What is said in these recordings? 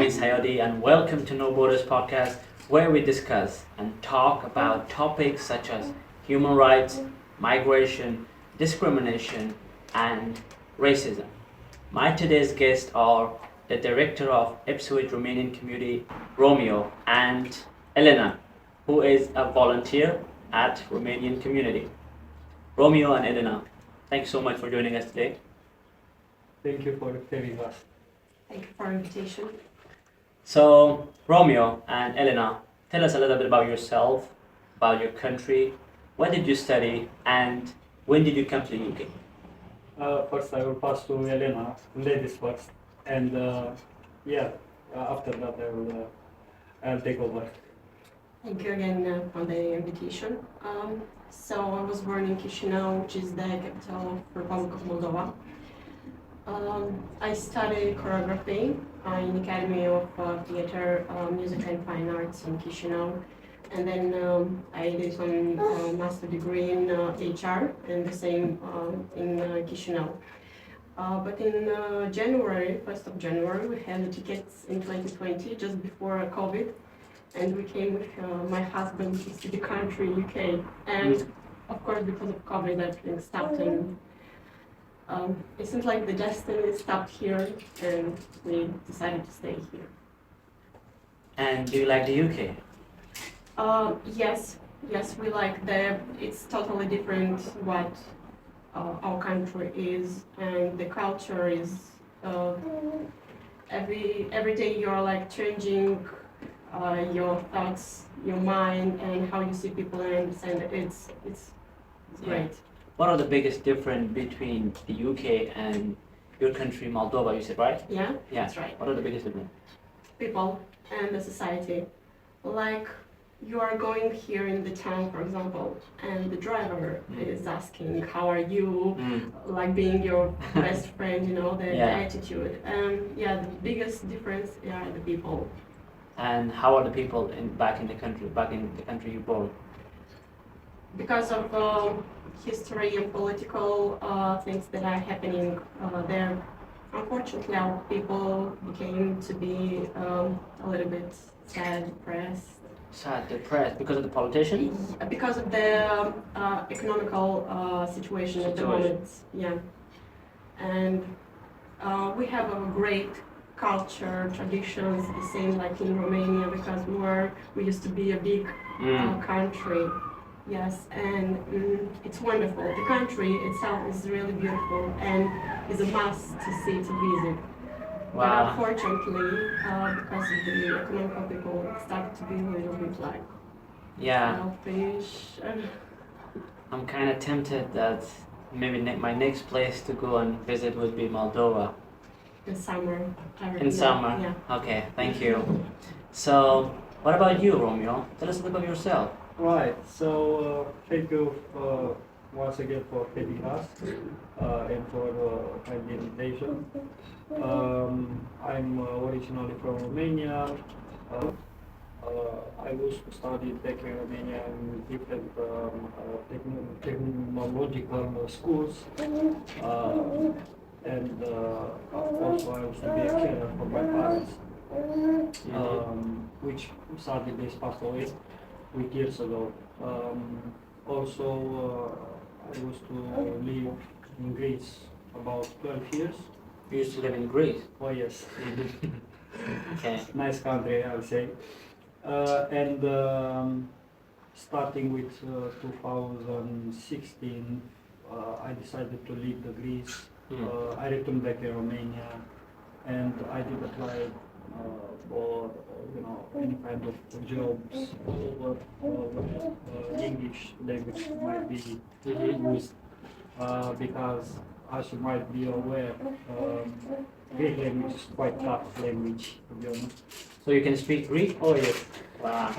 is Hayati, and welcome to No Borders podcast, where we discuss and talk about topics such as human rights, migration, discrimination, and racism. My today's guests are the director of Ipswich Romanian Community, Romeo, and Elena, who is a volunteer at Romanian Community. Romeo and Elena, thank you so much for joining us today. Thank you for having us. Thank you for invitation. So, Romeo and Elena, tell us a little bit about yourself, about your country, what did you study, and when did you come to the UK? First, I will pass to Elena, ladies first, and after that I'll take over. Thank you again for the invitation. So I was born in Chisinau, which is the capital of Republic of Moldova. I studied choreography in Academy of Theatre, Music and Fine Arts in Chisinau. And then I did some master degree in HR and the same in Chisinau. But in January, 1st of January, we had the tickets in 2020, just before COVID. And we came with my husband to see the country, UK. And of course, because of COVID, everything stopped. And it seems like the destiny stopped here, and we decided to stay here. And do you like the UK? Yes, we like it's totally different what our country is, and the culture is every day you're like changing your thoughts, your mind, and how you see people and understand it. It's great. What are the biggest difference between the UK and your country, Moldova, you said, right? Yeah, Yeah. that's right. What are the biggest difference? People and the society. Like you are going here in the town, for example, and the driver is asking, "How are you?" Like being your best friend, the attitude. The biggest difference are the people. And how are the people back in the country you born? Because of history and political things that are happening there, unfortunately, our people became to be a little bit sad, depressed. Sad, depressed because of the politicians? Because of the economical situation at the moment, yeah. And we have a great culture, traditions, the same like in Romania, because we used to be a big country. Yes, and it's wonderful. The country itself is really beautiful and is a must to see, to visit. Wow. But unfortunately, because of the economical people, it started to be a little bit like selfish. I'm kind of tempted that maybe my next place to go and visit would be Moldova. In summer. In summer? Yeah. Okay, thank you. So, what about you, Romeo? Tell us a little about yourself. Right. So thank you once again for having us and for the kind invitation. I'm originally from Romania. I used to study back in Romania in different technological schools, and also I used to be a carer for my parents, which sadly they passed away 8 years ago. Also, I used to live in Greece about 12 years. You used to live in Greece? Oh yes. Okay. Nice country, I would say. And starting with 2016, I decided to leave the Greece. I returned back in Romania, and I did apply for any kind of jobs where English language might be used, because as you might be aware, Greek language is quite tough language, to be honest. So you can speak Greek? Oh yes. Wow.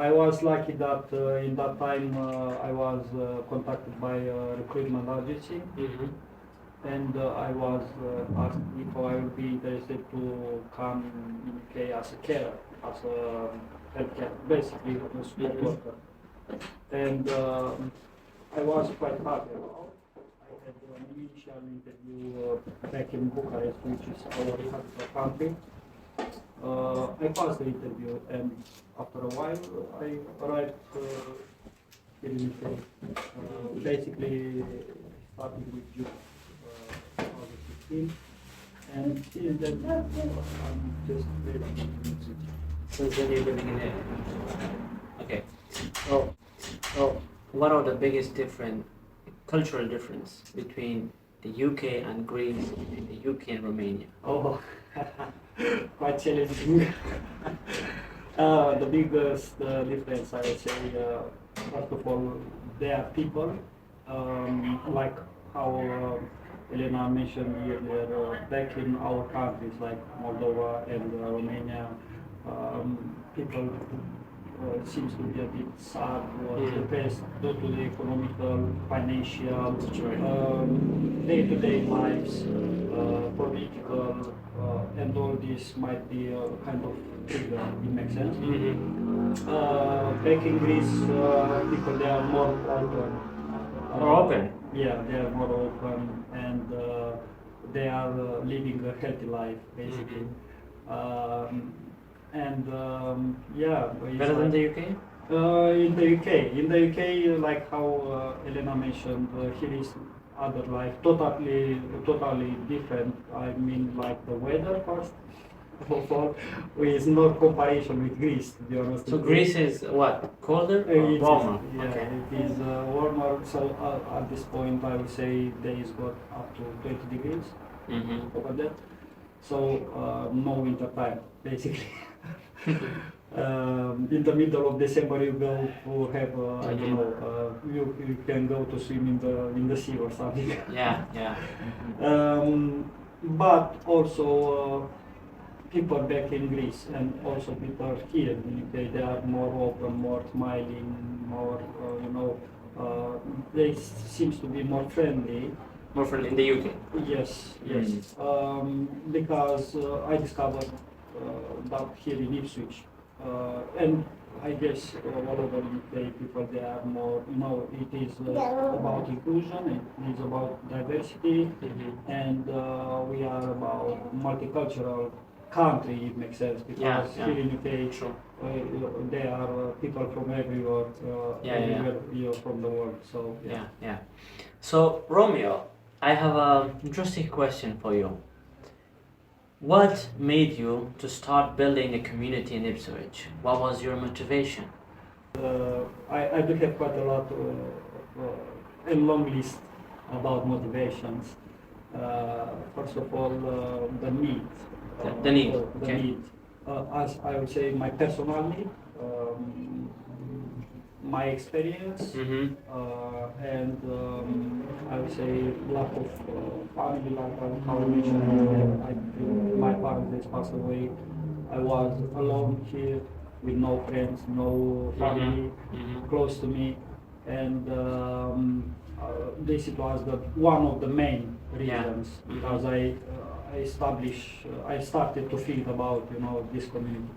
I was lucky that in that time I was contacted by a recruitment agency, and I was asked if I would be interested to come in UK as a carer, as a healthcare, basically a support worker. And I was quite happy. I had initial interview back in Bucharest, which is our capital country. I passed the interview, and after a while, I arrived here in UK. Basically, starting with June 2016, and since then, I'm just living in the city. Since then you're living in it. Okay. So, what are the biggest cultural difference between the UK and Greece, between the UK and Romania? Oh, quite challenging. The biggest difference, I would say, first of all, they are people, like how Elena mentioned earlier, back in our countries like Moldova and Romania, people seems to be a bit sad or depressed due to the economical, financial, day-to-day lives, political, and all this might be a kind of trigger. It makes sense. Back in Greece, people they are more open. More open? Yeah, they are more open, and they are living a healthy life, basically. Yeah, it's Better than like, the UK? in the UK, like how Elena mentioned, here is other life, totally different. I mean, like the weather first of all, with no comparison with Greece, to be honest. So Greece is what? Colder or It is, warmer? yeah, Okay. it is warmer. So at this point, I would say days got up to 20 degrees over there. So no winter time, basically. In the middle of December, you go to have I don't know. You can go to swim in the sea or something. Yeah, yeah. But also people back in Greece and also people here in UK, they are more open, more smiling, more they seems to be more friendly. More friendly in the UK? Yes, yes. Because I discovered that here in Ipswich, and I guess all over UK people they are more, it is about inclusion, it is about diversity, and we are about multicultural country, it makes sense, because here in UK, there are people from everywhere, everywhere from the world, so yeah. So Romeo, I have an interesting question for you. What made you to start building a community in Ipswich? What was your motivation? I do have quite a lot a long list about motivations. First of all, the need. The need. The Okay. need. As I would say, my personal need, my experience, and I would say lack of family, like how I mentioned. My parents passed away. I was alone here with no friends, no family close to me, and this was one of the main reasons because I started to think about this community.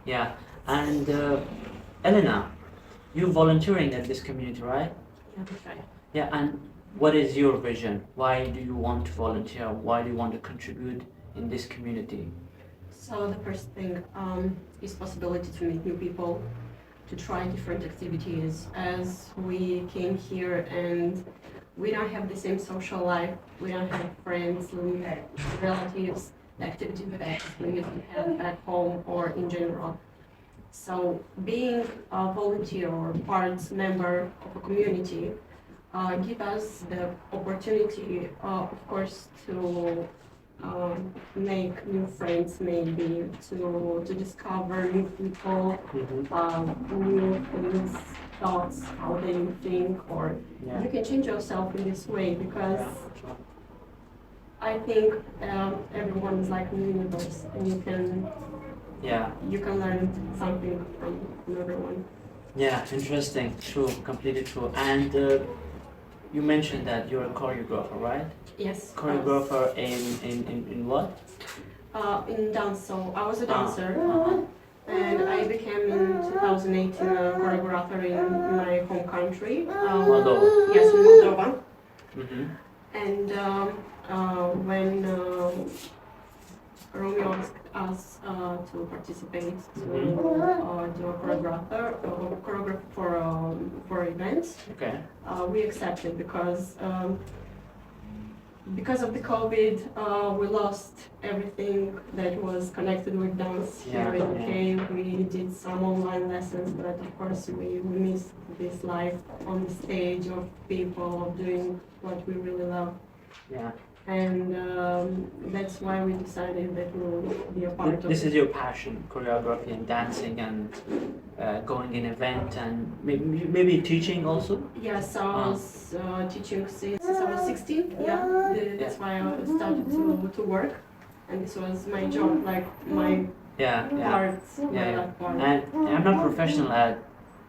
Yeah, and Elena, you volunteering at this community, right? Yeah, that's right. Yeah, and what is your vision? Why do you want to volunteer? Why do you want to contribute in this community? So the first thing is possibility to meet new people, to try different activities. As we came here and we don't have the same social life, we don't have friends, relatives, the activities that we used to have at home or in general. So being a volunteer or part member of a community give us the opportunity, of course, to make new friends, maybe to discover new people, new things, thoughts, how they think, or you can change yourself in this way because I think everyone is like an universe, and you can learn something from everyone. Yeah, interesting. True, completely true. And you mentioned that you're a choreographer, right? Yes. Choreographer in what? In dance. So I was a dancer, and I became in 2018 a choreographer in my home country. Moldova. Yes, in Moldova. And when Romeo asked us to participate to do a choreograph for events, Okay. we accepted because of the COVID, we lost everything that was connected with dance here in UK. We did some online lessons, but of course we missed this life on the stage of people doing what we really love. Yeah. And that's why we decided that we will be a part of This it. is your passion, choreography and dancing and going in event and maybe teaching also? Yes, I was teaching since I was 16. Yeah, that's why I started to work, and this was my job, like my part, my life part. And I'm not professional at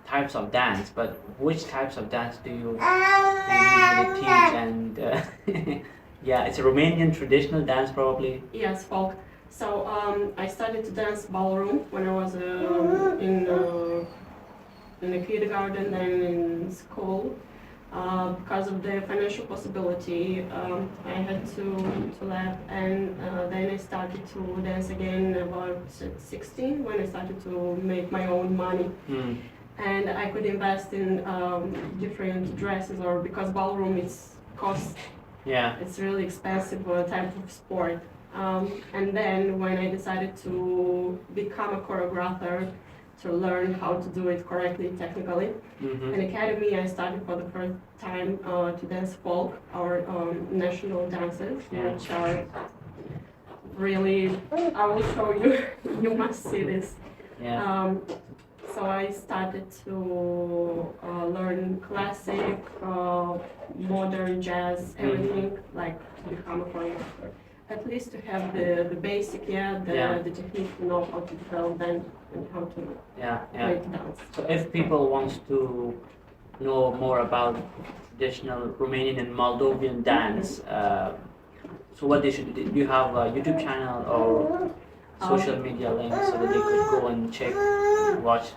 types of dance, but which types of dance do you usually teach? And yeah, it's a Romanian traditional dance probably. Yes, folk. So I started to dance ballroom when I was in the kindergarten, then in school. Because of the financial possibility, I had to leave, and then I started to dance again about 16 when I started to make my own money. And I could invest in different dresses, or because ballroom costs. Yeah. It's really expensive type of sport. And then when I decided to become a choreographer, to learn how to do it correctly, technically, in academy, I started for the first time to dance folk, our national dances, which are really, I will show you, you must see this. Yeah. So I started to learn classic, modern jazz, everything, like to become a choreographer. At least to have the basic, the technique, to know how to develop them and how to break dance. So if people wants to know more about traditional Romanian and Moldovan dance, so what they should do? Do you have a YouTube channel or social media links so that they could go and check, watch?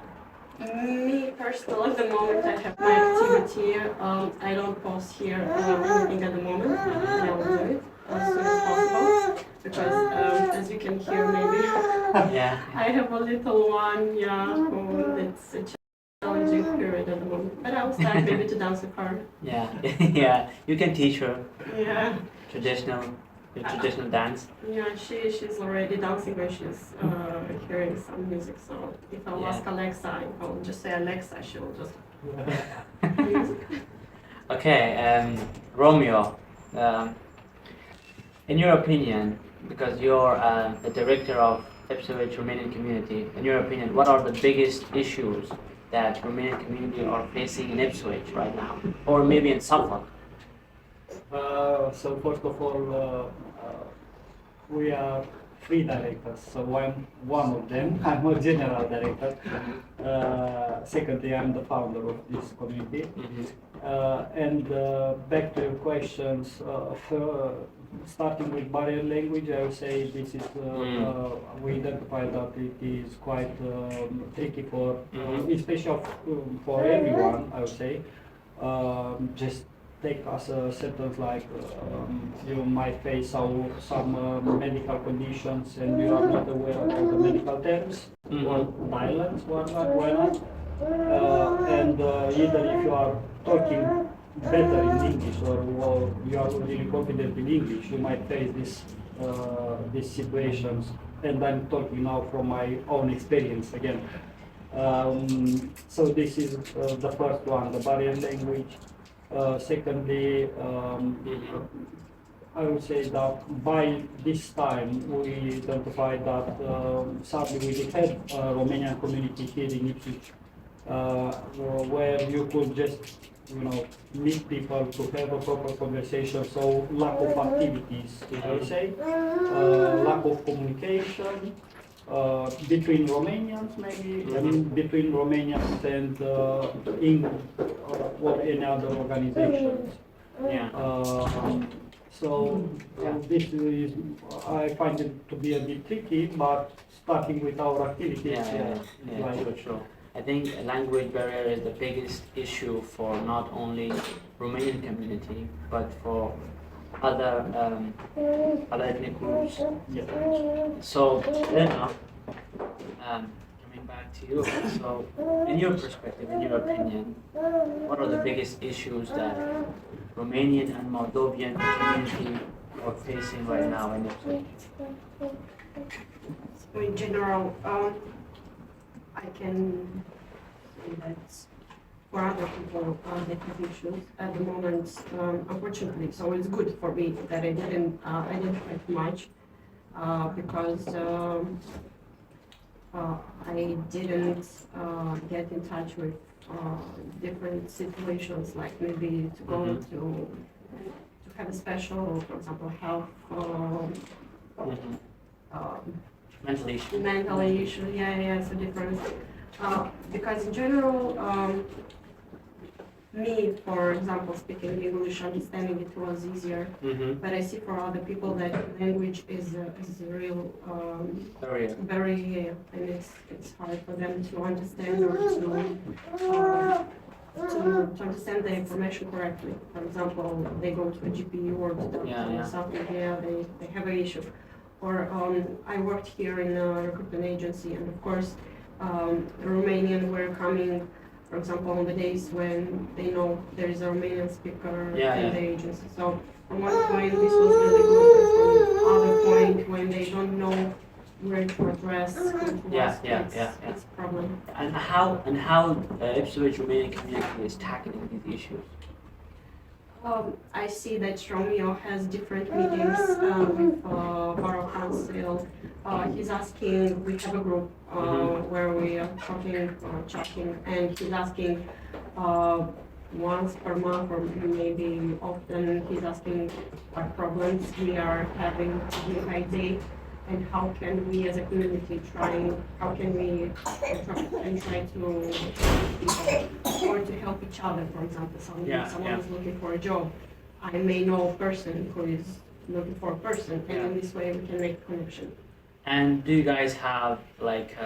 Me personally, at the moment I have my activity. I don't post here anything at the moment. I will do it as soon as possible because, as you can hear, maybe I have a little one. It's a challenging period at the moment. But I will start maybe to dance with her. Yeah, yeah. You can teach her. Yeah. Traditional dance. Yeah, she's already dancing when she's hearing some music. So if I'll ask Alexa, if I'll just say Alexa, she'll just music. Okay, Romeo. In your opinion, because you're the director of Ipswich Romanian community, in your opinion, what are the biggest issues that Romanian community are facing in Ipswich right now, or maybe in Suffolk? So first of all, we are 3 directors, so I'm one of them. I'm a general director. Secondly, I'm the founder of this community. And back to your questions, starting with barrier language, I would say this is, we identify that it is quite tricky for, especially for everyone, I would say. Just take as a sentence like you might face some medical conditions and you are not aware of the medical terms or dialects, why not? And either if you are talking better in English or you are really confident in English, you might face these situations. And I'm talking now from my own experience again. So this is the first one, the barrier language. Secondly, I would say that by this time we identified that sadly we had a Romanian community here in Ipswich where you could just meet people to have a proper conversation. So lack of activities, I would say, lack of communication. Between Romanians maybe, and between Romanians and England or any other organizations. This is, I find it to be a bit tricky, but starting with our activities. True. I think language barrier is the biggest issue for not only Romanian community, but for other other ethnic groups. Yeah. So, Elena, coming back to you. So, in your perspective, in your opinion, what are the biggest issues that Romanian and Moldovan community are facing right now in Ipswich? So in general, I can say that for other people, they have issues at the moment, unfortunately. So it's good for me that I didn't identify too much because I didn't get in touch with different situations, like maybe to go Mhm. to have a special, for example, health. Mhm. Um, Mental issues. mental issue, yeah, so different. Because in general, me, for example, speaking English, understanding it was easier. Mm-hmm. But I see for other people that language is a real Barrier. barrier, and it's hard for them to understand or to understand the information correctly. For example, they go to a GP or to doctor Yeah. or something, yeah, they have an issue. Or I worked here in a recruitment agency, and of course, Romanian were coming, for example, on the days when they know there is a Romanian speaker Yeah, in yeah. the agency. So from one point, this was really good, but from other point, when they don't know where to address, who to Yeah, ask, yeah, it's, yeah, yeah. it's a problem. And how Ipswich Romanian community is tackling these issues? I see that Romeo has different meetings with Borough Council. He's asking, we have a group where we are talking, chatting, and he's asking once per month or maybe often, he's asking what problems we are having day by day and how can we as a community how can we try to or to help each other, for example. Yeah, Someone yeah. is looking for a job. I may know a person who is looking for a person, and Yeah. in this way we can make a connection. And do you guys have like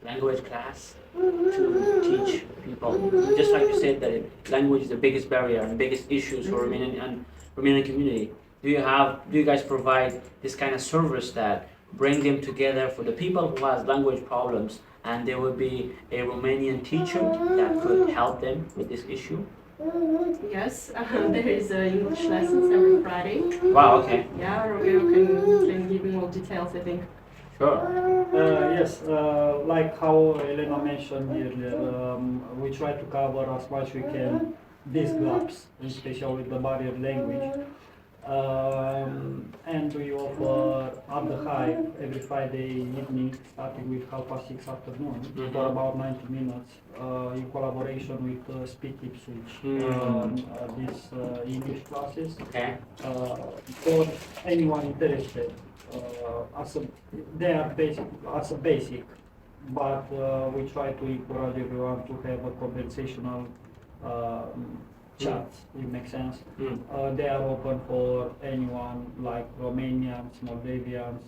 language class to teach people? Just like you said that language is the biggest barrier and biggest issues for Romanian community. Do you guys provide this kind of service that bring them together for the people who has language problems, and there will be a Romanian teacher that could help them with this issue? Yes, there is English lessons every Friday. Wow, okay. Yeah, Romeo can give me more details, I think. Sure. Yes, like how Elena mentioned earlier, we try to cover as much we can these gaps, especially with the barrier language. And we offer at the Hive every Friday evening, starting with 6:30 afternoon, for about 90 minutes, in collaboration with Speak Ipswich, these English classes. Okay. For anyone interested, they are basic, as a basic, but we try to encourage everyone to have a conversational chat, it makes sense. They are open for anyone like Romanians, Moldavians,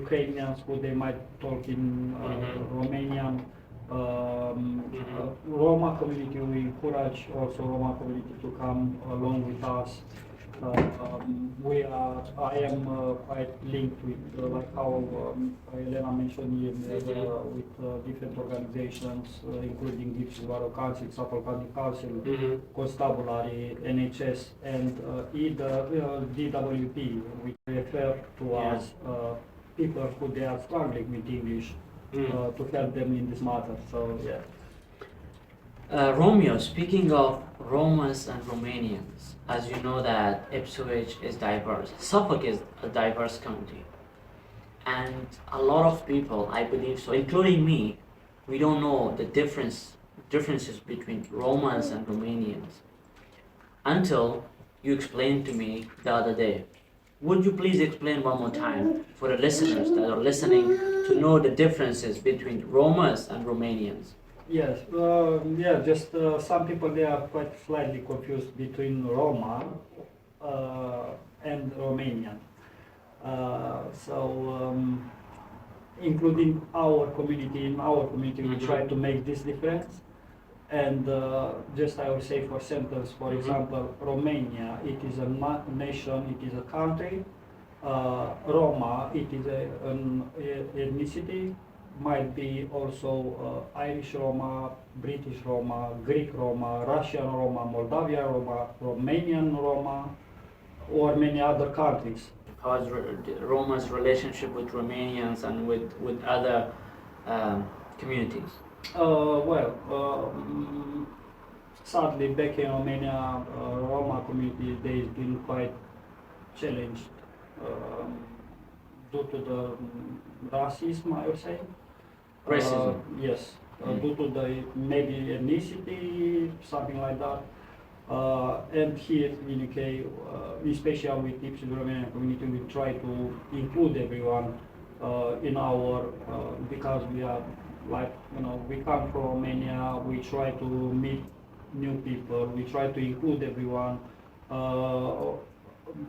Ukrainians who they might talk in Romanian. Roma community, we encourage also Roma community to come along with us. I am quite linked with, like how Elena mentioned here, with different organizations, including Gipsy Borough Council, Suffolk County Council, Constabulary, NHS, and DWP, which refer to us people who they are struggling with English to help them in this matter. So yeah. Romeo, speaking of Romans and Romanians, as you know that Ipswich is diverse, Suffolk is a diverse county, and a lot of people, I believe so, including me, we don't know the differences between Romans and Romanians until you explained to me the other day. Would you please explain one more time for the listeners that are listening to know the differences between Romans and Romanians? Yes, just some people they are quite slightly confused between Roma and Romanian. Including our community, in our community, we try to make this difference. And just I will say for sentence, for example, Romania, it is a nation, it is a country. Roma, it is an ethnicity, might be also Irish Roma, British Roma, Greek Roma, Russian Roma, Moldavian Roma, Romanian Roma, or many other countries. How is Roma's relationship with Romanians and with other communities? Well, sadly, back in Romania, Roma community they've been quite challenged due to the racism, I would say. Racism. Yes, due to the maybe ethnicity, something like that. And here in UK, especially with Tips in the Romanian community, we try to include everyone in our, because we are like, we come from Romania, we try to meet new people, we try to include everyone.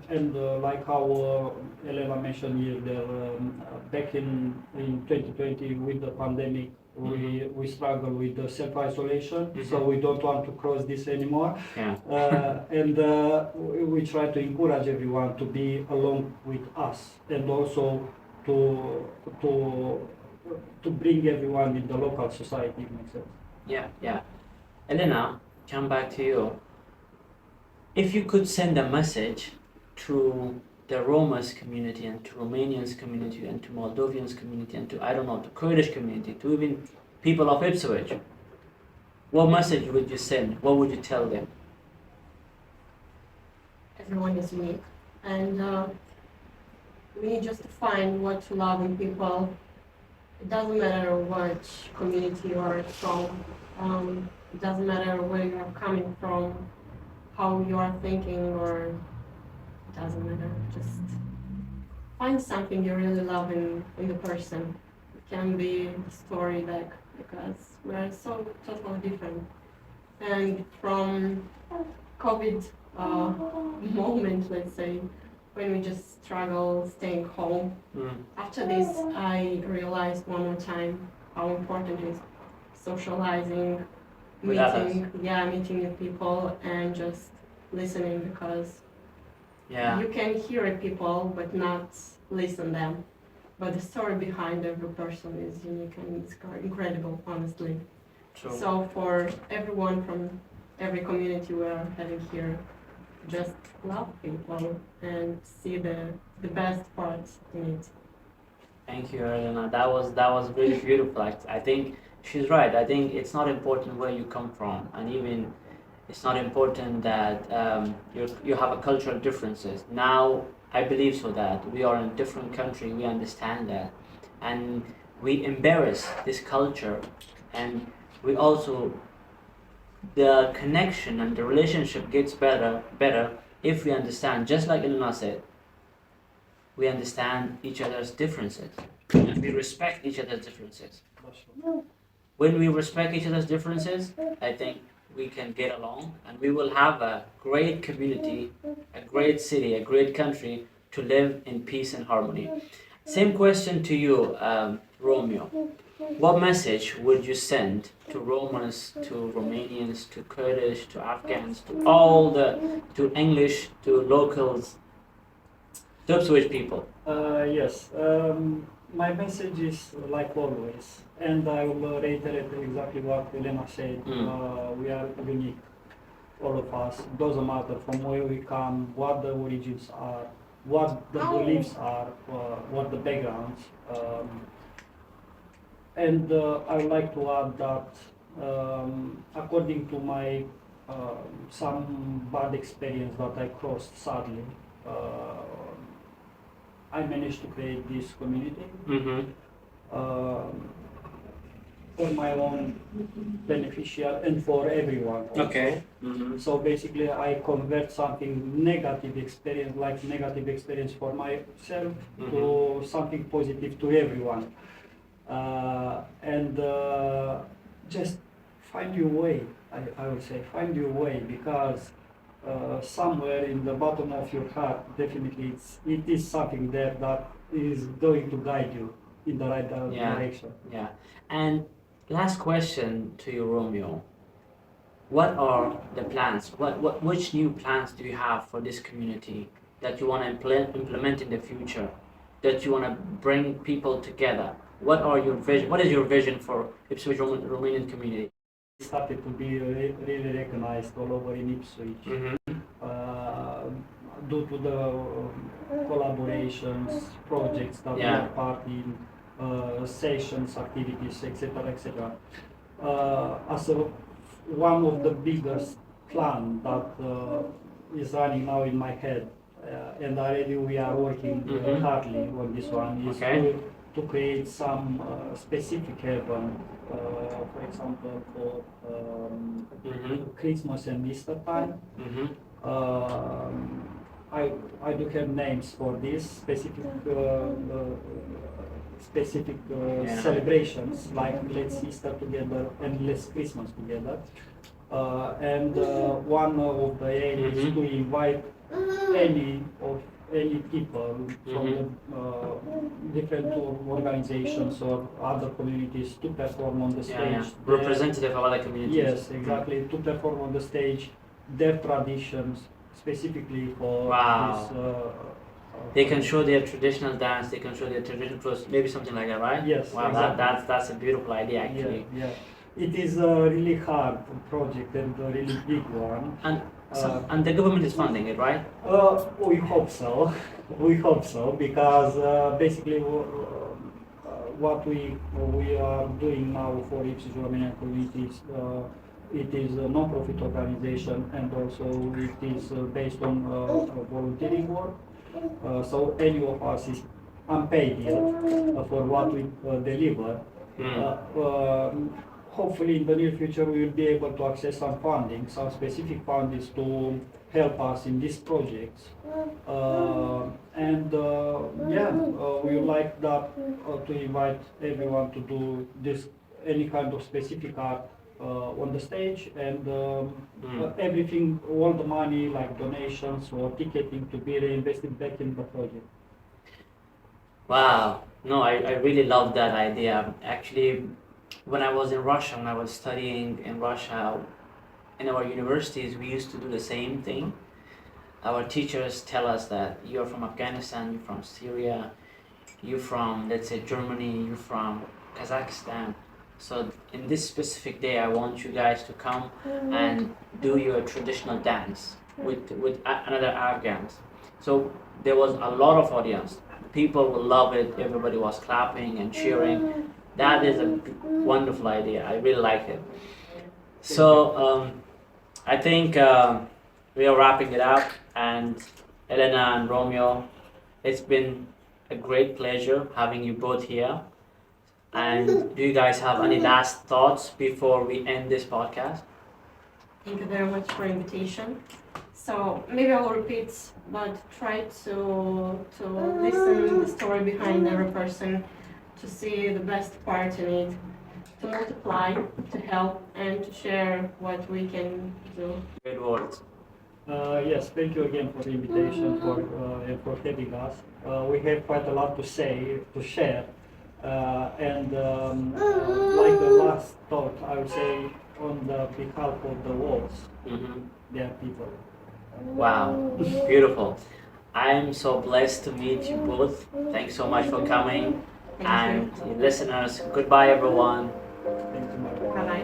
And like how Elena mentioned here, back in 2020 with the pandemic, we struggle with the self-isolation, so we don't want to cross this anymore. Yeah. And we try to encourage everyone to be along with us, and also to to to bring everyone in the local society. Makes sense. Yeah, yeah. Elena, come back to you. If you could send a message to the Romas community and to Romanians community and to Moldovians community and to, I don't know, to Kurdish community, to even people of Ipswich, what message would you send? What would you tell them? Everyone is unique, and we need just to find what to love in people. It doesn't matter what community you are from. It doesn't matter where you are coming from, how you are thinking, or it doesn't matter. Just find something you really love in the person. It can be the story back, because we are so totally different. And from COVID moment, let's say, when we just struggle staying home. After this, I realized one more time how important it is socializing, With others. meeting new people, and just listening, because Yeah. you can hear people but not listen them. But the story behind every person is unique and it's incredible, honestly. True. So for everyone from every community we're having here, just love people and see the best parts in it. Thank you, Elena. That was really beautiful. I think she's right. I think it's not important where you come from, and even it's not important that you have a cultural differences. Now I believe so that we are in a different country. We understand that, and we embrace this culture, and we also the connection and the relationship gets better if we understand. Just like Elena said, we understand each other's differences and we respect each other's differences. When we respect each other's differences, I think we can get along and we will have a great community, a great city, a great country to live in peace and harmony. Same question to you, Romeo. What message would you send to Romans, to Romanians, to Kurdish, to Afghans, to English, to locals, to Ipswich people? Yes, my message is like always, and I will reiterate exactly what Elena said. We are unique, all of us. Doesn't matter from where we come, what the origins are, what the beliefs are, what the backgrounds. And I would like to add that according to my some bad experience that I crossed, sadly, I managed to create this community for my own beneficial and for everyone also. Okay. So basically I convert something negative experience for myself to something positive to everyone. And just find your way, I would say, find your way, because somewhere in the bottom of your heart, definitely it is something there that is going to guide you in the right direction. Yeah. And last question to you, Romeo. what are the plans? Which new plans do you have for this community that you want to implement in the future? That you want to bring people together? What are your vision? What is your vision for Ipswich Romanian community? It started to be really recognized all over in Ipswich. Uh, Due to the collaborations, projects that we Yeah. are part in, sessions, activities, etc., etc. As one of the biggest plan that is running now in my head, and already we are working hardly on this one, is Okay. to create some specific event, for example, for Christmas and Easter time. Um, I do have names for these specific Yeah. celebrations, like let's Easter together and let's Christmas together. And one of the aims is to invite any people from different organizations or other communities to perform on the stage. Representative of other communities. Yes, exactly. To perform on the stage their traditions specifically for Wow. this. They can show their traditional dance. They can show their traditional clothes. Maybe something like that, right? Yes, Wow, exactly. that's a beautiful idea actually. Yeah, yeah. It is a really hard project and a really big one. And the government is funding it, right? We hope so. We hope so because basically what we are doing now for Ipswich Romanian communities, it is a non-profit organization and also it is based on volunteering work. So any of us is unpaid yet for what we deliver. Hopefully in the near future we will be able to access some funding, some specific funding to help us in these projects. We would like that to invite everyone to do this any kind of specific art on the stage and everything, all the money like donations or ticketing to be reinvested back in the project. Wow. No, I really love that idea. Actually, when I was in Russia, when I was studying in Russia, in our universities, we used to do the same thing. Our teachers tell us that you're from Afghanistan, you're from Syria, you're from, let's say, Germany, you're from Kazakhstan. So in this specific day, I want you guys to come and do your traditional dance with another Afghans. So there was a lot of audience. People will love it. Everybody was clapping and cheering. That is a wonderful idea. I really like it. So I think we are wrapping it up. And Elena and Romeo, it's been a great pleasure having you both here. And do you guys have any last thoughts before we end this podcast? Thank you very much for invitation. So maybe I will repeat, but try to listen the story behind every person, to see the best part in it, to multiply, to help, and to share what we can do. Good words. Yes, thank you again for the invitation and for having us. We have quite a lot to say, to share. Like the last thought, I would say on the behalf of the walls, there are people. Wow, beautiful. I am so blessed to meet you both. Thanks so much for coming. Thank And listeners, goodbye everyone. Thank you, Mark. you. Bye bye.